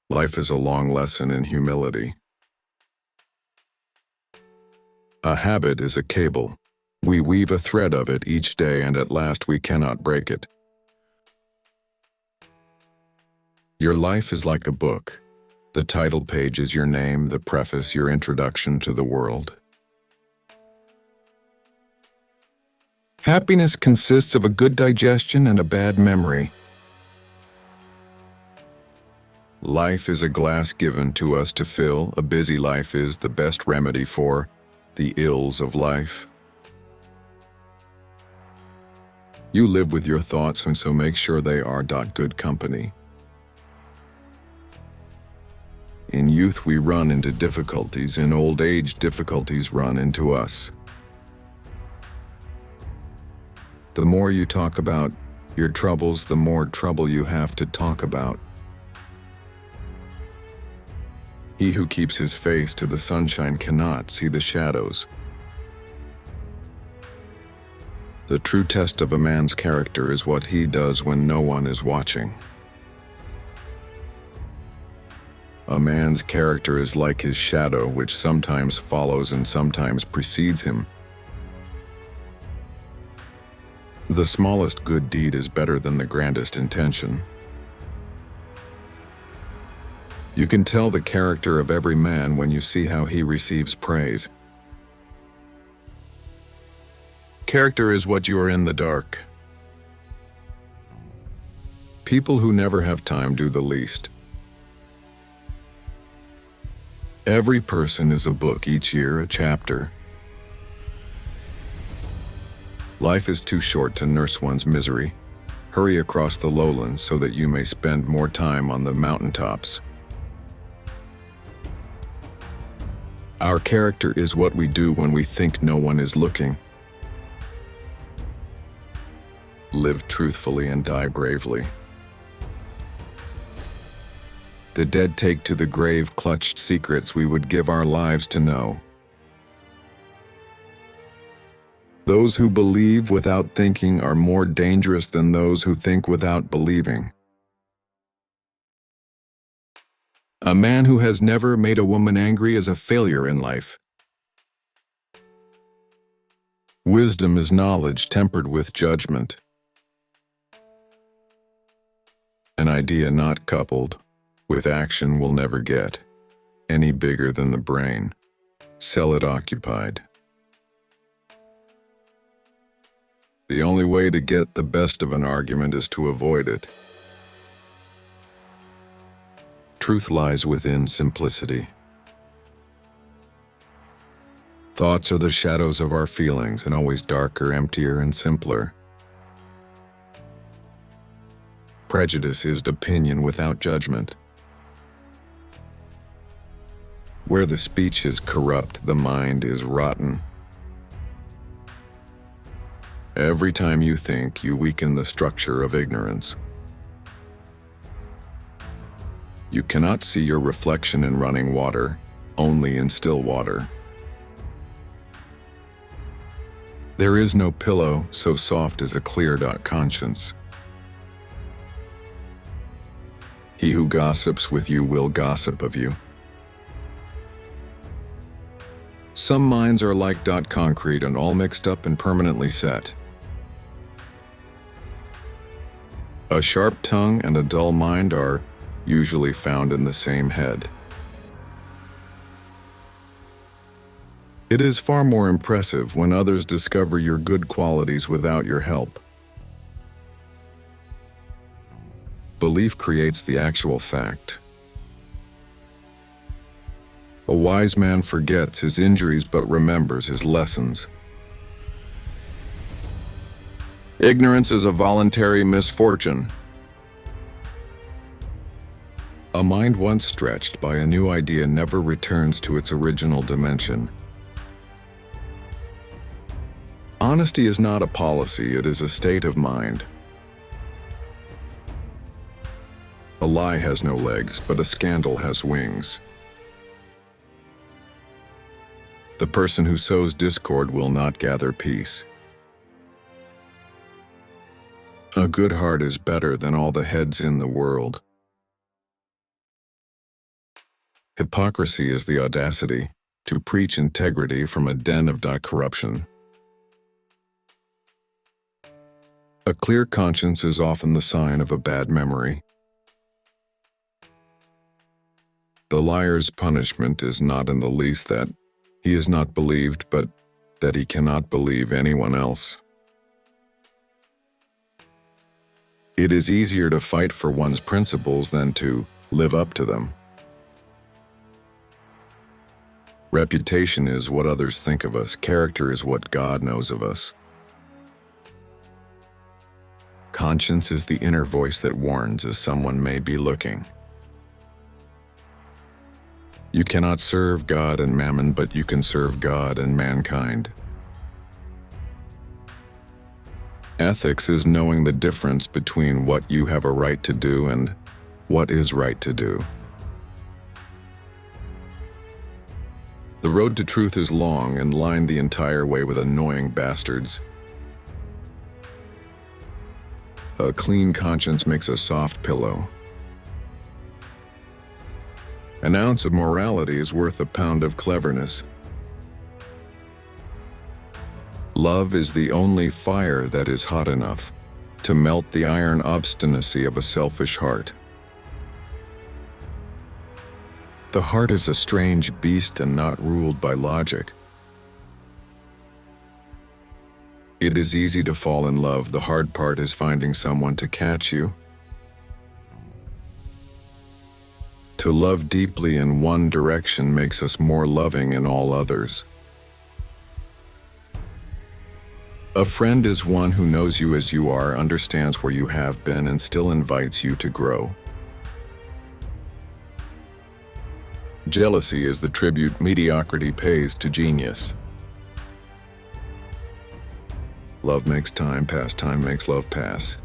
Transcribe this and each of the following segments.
Life is a long lesson in humility. A habit is a cable. We weave a thread of it each day, and at last we cannot break it. Your life is like a book. The title page is your name, the preface your introduction to the world. Happiness consists of a good digestion and a bad memory. Life is a glass given to us to fill. A busy life is the best remedy for the ills of life. You live with your thoughts, and so make sure they are good company. In youth we run into difficulties. In old age difficulties run into us. The more you talk about your troubles, the more trouble you have to talk about. He who keeps his face to the sunshine cannot see the shadows. The true test of a man's character is what he does when no one is watching. A man's character is like his shadow, which sometimes follows and sometimes precedes him. The smallest good deed is better than the grandest intention. You can tell the character of every man when you see how he receives praise. Character is what you are in the dark. People who never have time do the least. Every person is a book, each year a chapter. Life is too short to nurse one's misery. Hurry across the lowlands so that you may spend more time on the mountaintops. Our character is what we do when we think no one is looking. Live truthfully and die bravely. The dead take to the grave clutched secrets we would give our lives to know. Those who believe without thinking are more dangerous than those who think without believing. A man who has never made a woman angry is a failure in life. Wisdom is knowledge tempered with judgment. An idea not coupled with action will never get any bigger than the brain. Sell it occupied. The only way to get the best of an argument is to avoid it. Truth lies within simplicity. Thoughts are the shadows of our feelings, and always darker, emptier, and simpler. Prejudice is opinion without judgment. Where the speech is corrupt, the mind is rotten. Every time you think, you weaken the structure of ignorance. You cannot see your reflection in running water, only in still water. There is no pillow so soft as a clear conscience. He who gossips with you will gossip of you. Some minds are like concrete and all mixed up and permanently set. A sharp tongue and a dull mind are usually found in the same head. It is far more impressive when others discover your good qualities without your help. Belief creates the actual fact. A wise man forgets his injuries but remembers his lessons. Ignorance is a voluntary misfortune. A mind once stretched by a new idea never returns to its original dimension. Honesty is not a policy, it is a state of mind. A lie has no legs, but a scandal has wings. The person who sows discord will not gather peace. A good heart is better than all the heads in the world. Hypocrisy is the audacity to preach integrity from a den of corruption. A clear conscience is often the sign of a bad memory. The liar's punishment is not in the least that he is not believed, but that he cannot believe anyone else. It is easier to fight for one's principles than to live up to them. Reputation is what others think of us. Character is what God knows of us. Conscience is the inner voice that warns as someone may be looking. You cannot serve God and mammon, but you can serve God and mankind. Ethics is knowing the difference between what you have a right to do and what is right to do. The road to truth is long and lined the entire way with annoying bastards. A clean conscience makes a soft pillow. An ounce of morality is worth a pound of cleverness. Love is the only fire that is hot enough to melt the iron obstinacy of a selfish heart. The heart is a strange beast and not ruled by logic. It is easy to fall in love. The hard part is finding someone to catch you. To love deeply in one direction makes us more loving in all others. A friend is one who knows you as you are, understands where you have been, and still invites you to grow. Jealousy is the tribute mediocrity pays to genius. Love makes time pass, time makes love pass.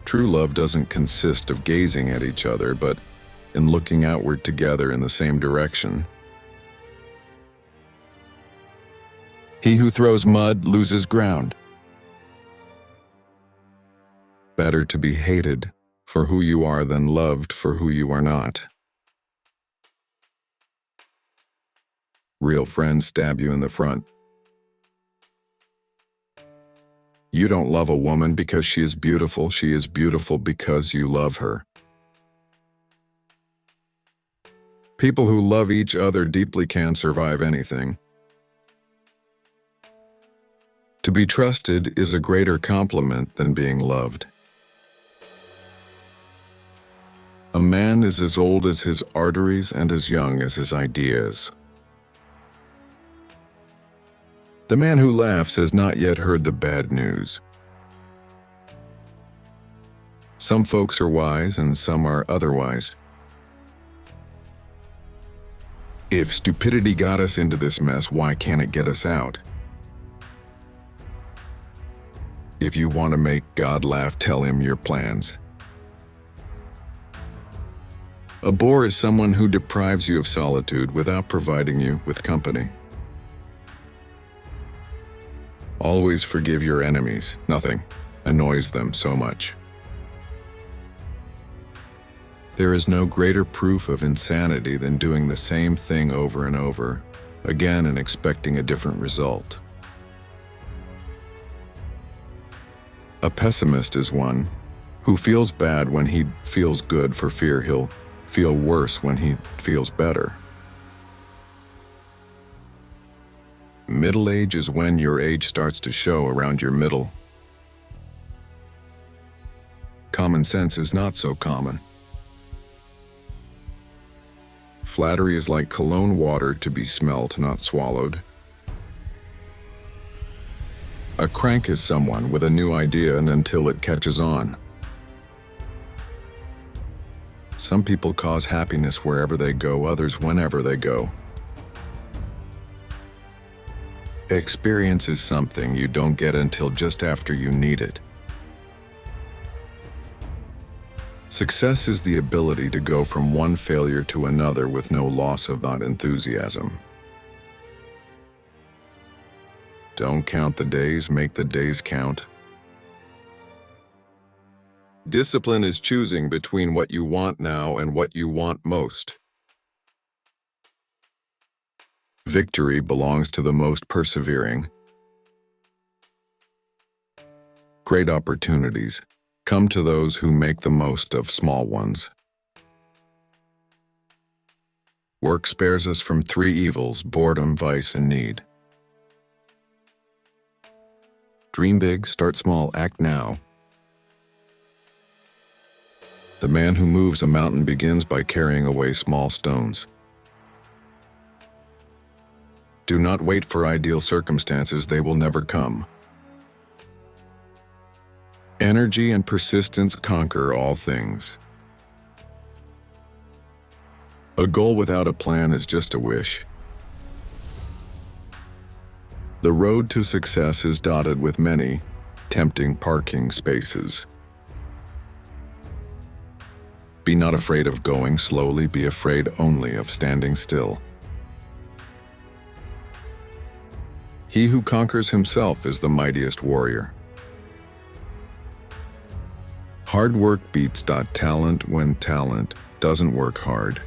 True love doesn't consist of gazing at each other, but in looking outward together in the same direction. He who throws mud loses ground. Better to be hated for who you are than loved for who you are not. Real friends stab you in the front. You don't love a woman because she is beautiful because you love her. People who love each other deeply can survive anything. To be trusted is a greater compliment than being loved. A man is as old as his arteries and as young as his ideas. The man who laughs has not yet heard the bad news. Some folks are wise and some are otherwise. If stupidity got us into this mess, why can't it get us out? If you want to make God laugh, tell him your plans. A bore is someone who deprives you of solitude without providing you with company. Always forgive your enemies. Nothing annoys them so much. There is no greater proof of insanity than doing the same thing over and over again and expecting a different result. A pessimist is one who feels bad when he feels good for fear he'll feel worse when he feels better. Middle age is when your age starts to show around your middle. Common sense is not so common. Flattery is like cologne water to be smelt, not swallowed. A crank is someone with a new idea and until it catches on. Some people cause happiness wherever they go, others whenever they go. Experience is something you don't get until just after you need it. Success is the ability to go from one failure to another with no loss of enthusiasm. Don't count the days, make the days count. Discipline is choosing between what you want now and what you want most. Victory belongs to the most persevering. Great opportunities come to those who make the most of small ones. Work spares us from three evils: boredom, vice, and need. Dream big, start small, act now. The man who moves a mountain begins by carrying away small stones. Do not wait for ideal circumstances, they will never come. Energy and persistence conquer all things. A goal without a plan is just a wish. The road to success is dotted with many tempting parking spaces. Be not afraid of going slowly, be afraid only of standing still. He who conquers himself is the mightiest warrior. Hard work beats talent when talent doesn't work hard.